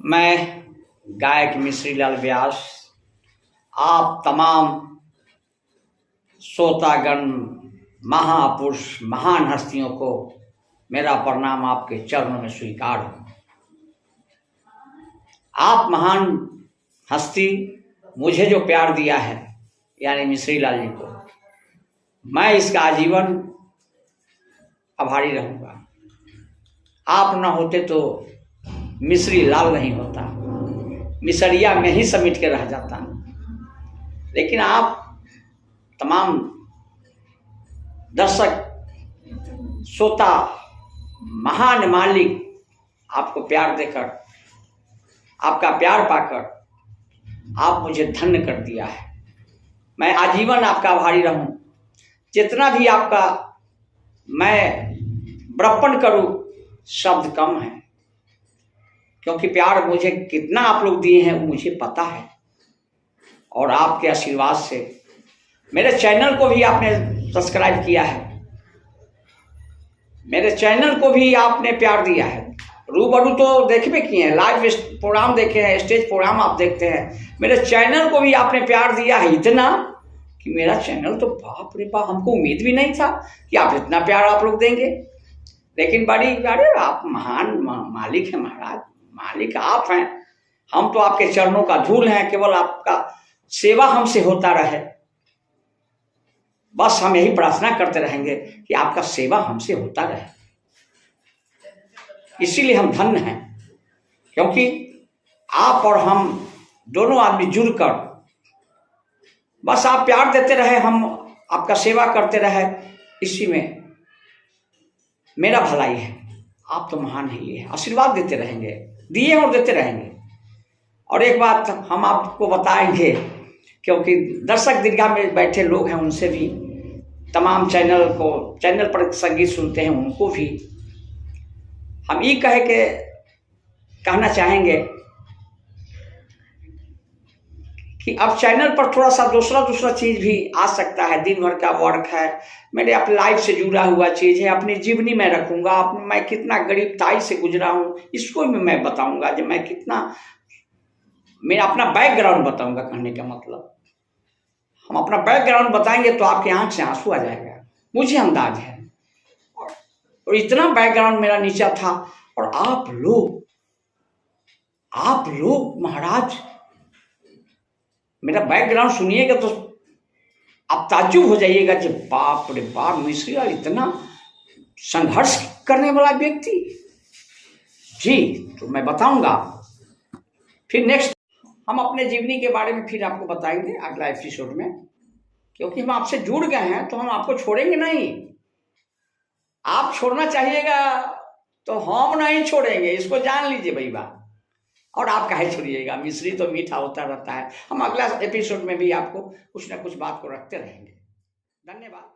मैं गायक मिश्री लाल व्यास आप तमाम श्रोतागण महापुरुष महान हस्तियों को मेरा प्रणाम आपके चरणों में स्वीकार हो। आप महान हस्ती मुझे जो प्यार दिया है यानी मिश्री लाल जी को, मैं इसका आजीवन आभारी रहूँगा। आप न होते तो मिश्री लाल नहीं होता, मिसरिया में ही समेट के रह जाता। लेकिन आप तमाम दर्शक श्रोता महान मालिक आपको प्यार देकर, आपका प्यार पाकर आप मुझे धन्य कर दिया है। मैं आजीवन आपका आभारी रहूं। जितना भी आपका मैं बड़प्पन करूं शब्द कम है, क्योंकि प्यार मुझे कितना आप लोग दिए हैं वो मुझे पता है। और आपके आशीर्वाद से मेरे चैनल को भी आपने सब्सक्राइब किया है, मेरे चैनल को भी आपने प्यार दिया है। रूबरू तो देखबे किए हैं, लाइव प्रोग्राम देखे हैं, स्टेज प्रोग्राम आप देखते हैं। मेरे चैनल को भी आपने प्यार दिया है इतना कि मेरा चैनल तो बाप रे बाप, हमको उम्मीद भी नहीं था कि आप इतना प्यार आप लोग देंगे। लेकिन बड़ी अरे आप महान मालिक हैं महाराज, मालिक आप हैं। हम तो आपके चरणों का धूल हैं, केवल आपका सेवा हमसे होता रहे। बस हम यही प्रार्थना करते रहेंगे कि आपका सेवा हमसे होता रहे। इसीलिए हम धन्य हैं, क्योंकि आप और हम दोनों आदमी जुड़कर बस आप प्यार देते रहे, हम आपका सेवा करते रहे, इसी में मेरा भलाई है। आप तो महान ही है, आशीर्वाद देते रहेंगे, दिए और देते रहेंगे। और एक बात हम आपको बताएंगे, क्योंकि दर्शक दीर्घा में बैठे लोग हैं, उनसे भी तमाम चैनल पर संगीत सुनते हैं, उनको भी हम ये कहना चाहेंगे कि अब चैनल पर थोड़ा सा दूसरा चीज़ भी आ सकता है। दिन भर का वर्क है, मेरे अपने लाइफ से जुड़ा हुआ चीज़ है, अपनी जीवनी में रखूँगा। मैं कितना गरीबताई से गुजरा हूँ इसको भी मैं बताऊँगा, जब मैं कितना मेरा अपना बैकग्राउंड बताऊँगा। कहने का मतलब हम अपना बैकग्राउंड बताएंगे तो आपके आँख से आंसू आ जाएगा, मुझे अंदाज है। और इतना बैकग्राउंड मेरा नीचा था, और आप लोग महाराज मेरा बैकग्राउंड सुनिएगा तो आप ताज्जुब हो जाइएगा कि बाप रे बाप, मिश्री लाल इतना संघर्ष करने वाला व्यक्ति। जी, तो मैं बताऊंगा फिर नेक्स्ट हम अपने जीवनी के बारे में फिर आपको बताएंगे अगला एपिसोड में, क्योंकि हम आपसे जुड़ गए हैं तो हम आपको छोड़ेंगे नहीं। आप छोड़ना चाहिएगा तो हम नहीं छोड़ेंगे, इसको जान लीजिए भाई बात। और आप काहे छोड़िएगा, मिश्री तो मीठा होता रहता है। हम अगला एपिसोड में भी आपको कुछ ना कुछ बात को रखते रहेंगे। धन्यवाद।